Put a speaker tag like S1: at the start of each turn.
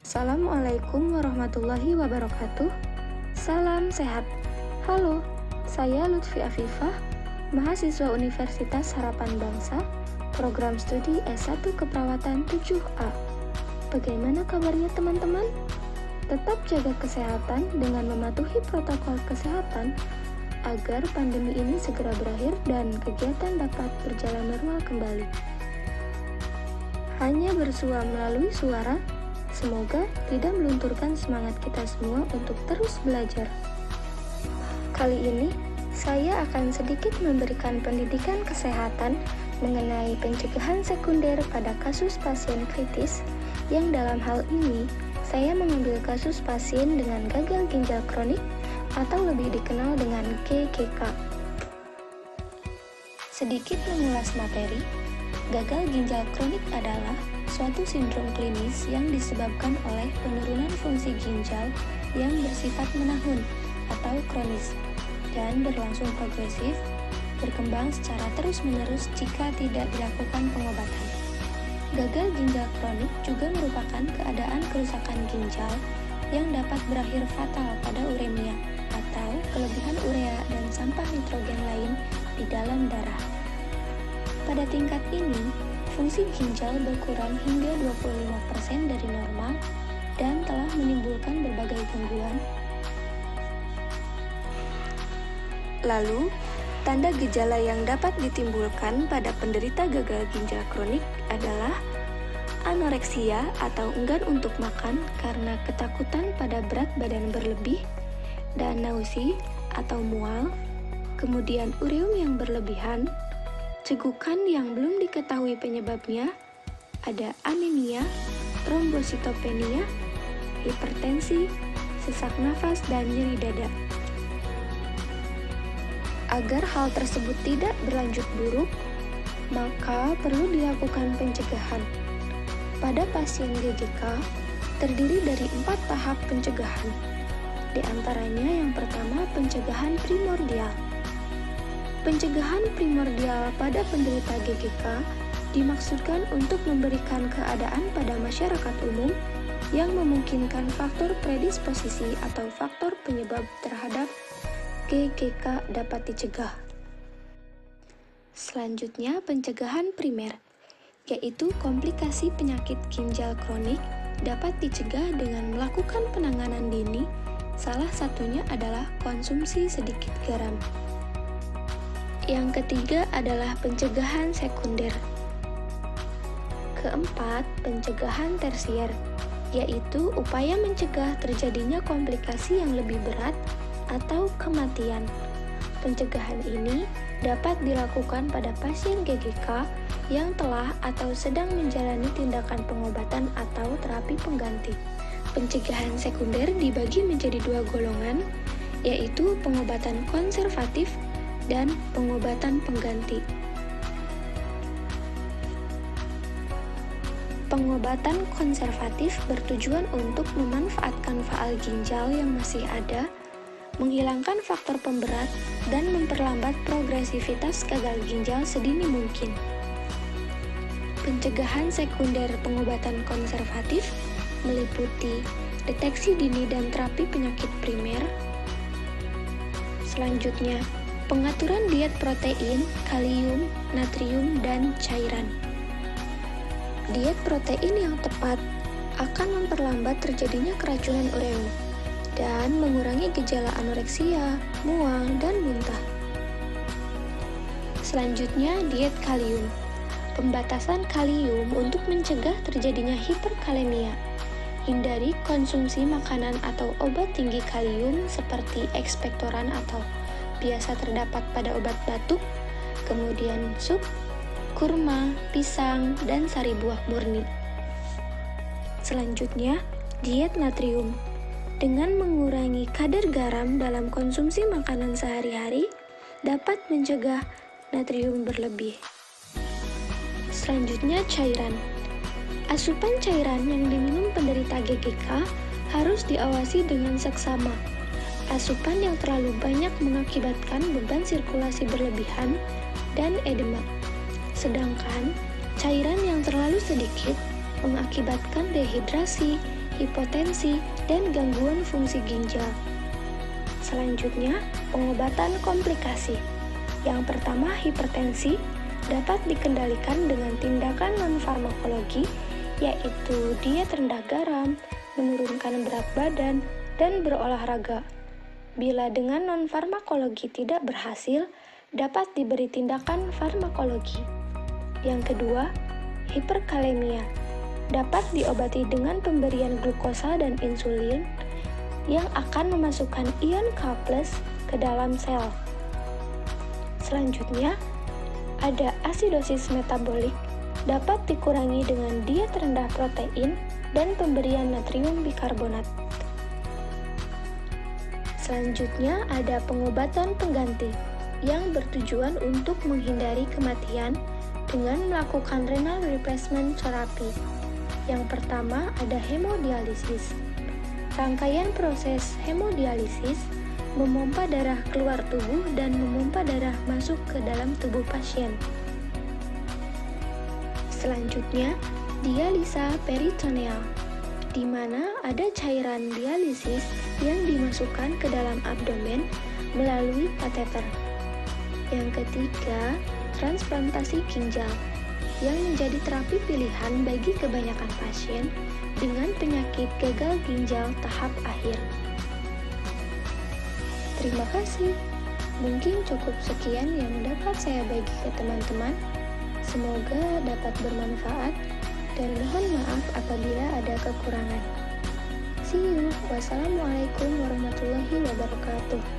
S1: Assalamualaikum warahmatullahi wabarakatuh. Salam sehat. Halo, saya Lutfi Afifah, mahasiswa Universitas Harapan Bangsa, program studi S1 Keperawatan 7A. Bagaimana kabarnya teman-teman? Tetap jaga kesehatan dengan mematuhi protokol kesehatan agar pandemi ini segera berakhir dan kegiatan dapat berjalan normal kembali. Hanya bersua melalui suara, semoga tidak melunturkan semangat kita semua untuk terus belajar. Kali ini, saya akan sedikit memberikan pendidikan kesehatan mengenai pencegahan sekunder pada kasus pasien kritis, yang dalam hal ini, saya mengambil kasus pasien dengan gagal ginjal kronik atau lebih dikenal dengan GGK. Sedikit mengulas materi, gagal ginjal kronik adalah suatu sindrom klinis yang disebabkan oleh penurunan fungsi ginjal yang bersifat menahun atau kronis dan berlangsung progresif, berkembang secara terus-menerus jika tidak dilakukan pengobatan. Gagal ginjal kronik juga merupakan keadaan kerusakan ginjal yang dapat berakhir fatal pada uremia atau kelebihan urea dan sampah nitrogen lain di dalam darah. Pada tingkat ini, fungsi ginjal berkurang hingga 25% dari normal dan telah menimbulkan berbagai gangguan. Lalu, tanda gejala yang dapat ditimbulkan pada penderita gagal ginjal kronik adalah anoreksia atau enggan untuk makan karena ketakutan pada berat badan berlebih, dan nausi atau mual, kemudian ureum yang berlebihan, cegukan yang belum diketahui penyebabnya, ada anemia, trombositopenia, hipertensi, sesak nafas, dan nyeri dada. Agar hal tersebut tidak berlanjut buruk, maka perlu dilakukan pencegahan. Pada pasien GGK, terdiri dari 4 tahap pencegahan. Di antaranya yang pertama, pencegahan primordial. Pencegahan primordial pada penderita GGK dimaksudkan untuk memberikan keadaan pada masyarakat umum yang memungkinkan faktor predisposisi atau faktor penyebab terhadap GGK dapat dicegah. Selanjutnya, pencegahan primer, yaitu komplikasi penyakit ginjal kronik dapat dicegah dengan melakukan penanganan dini, salah satunya adalah konsumsi sedikit garam. Yang ketiga adalah pencegahan sekunder. Keempat, pencegahan tersier, yaitu upaya mencegah terjadinya komplikasi yang lebih berat atau kematian. Pencegahan ini dapat dilakukan pada pasien GGK yang telah atau sedang menjalani tindakan pengobatan atau terapi pengganti. Pencegahan sekunder dibagi menjadi 2 golongan, yaitu pengobatan konservatif dan pengobatan pengganti. Pengobatan konservatif bertujuan untuk memanfaatkan faal ginjal yang masih ada, menghilangkan faktor pemberat, dan memperlambat progresivitas gagal ginjal sedini mungkin. Pencegahan sekunder pengobatan konservatif meliputi deteksi dini dan terapi penyakit primer. Selanjutnya, pengaturan diet protein, kalium, natrium, dan cairan. Diet protein yang tepat akan memperlambat terjadinya keracunan ureum dan mengurangi gejala anoreksia, mual, dan muntah. Selanjutnya, diet kalium. Pembatasan kalium untuk mencegah terjadinya hiperkalemia. Hindari konsumsi makanan atau obat tinggi kalium seperti ekspektoran atau biasa terdapat pada obat batuk, kemudian sup, kurma, pisang, dan sari buah murni. Selanjutnya, diet natrium. Dengan mengurangi kadar garam dalam konsumsi makanan sehari-hari, dapat mencegah natrium berlebih. Selanjutnya, cairan. Asupan cairan yang diminum penderita GGK harus diawasi dengan seksama. Asupan yang terlalu banyak mengakibatkan beban sirkulasi berlebihan dan edema. Sedangkan cairan yang terlalu sedikit mengakibatkan dehidrasi, hipotensi, dan gangguan fungsi ginjal. Selanjutnya, pengobatan komplikasi. Yang pertama, hipertensi dapat dikendalikan dengan tindakan non-farmakologi, yaitu diet rendah garam, menurunkan berat badan, dan berolahraga. Bila dengan non-farmakologi tidak berhasil, dapat diberi tindakan farmakologi. Yang kedua, hiperkalemia dapat diobati dengan pemberian glukosa dan insulin yang akan memasukkan ion K+ ke dalam sel. Selanjutnya, ada asidosis metabolik dapat dikurangi dengan diet rendah protein dan pemberian natrium bikarbonat. Selanjutnya, ada pengobatan pengganti yang bertujuan untuk menghindari kematian dengan melakukan renal replacement therapy. Yang pertama ada hemodialisis. Rangkaian proses hemodialisis memompa darah keluar tubuh dan memompa darah masuk ke dalam tubuh pasien. Selanjutnya, dialisa peritoneal, di mana ada cairan dialisis yang dimasukkan ke dalam abdomen melalui kateter. Yang ketiga, transplantasi ginjal, yang menjadi terapi pilihan bagi kebanyakan pasien dengan penyakit gagal ginjal tahap akhir. Terima kasih. Mungkin cukup sekian yang dapat saya bagi ke teman-teman. Semoga dapat bermanfaat dan mohon maaf apabila ada kekurangan. See you. Wassalamualaikum warahmatullahi wabarakatuh.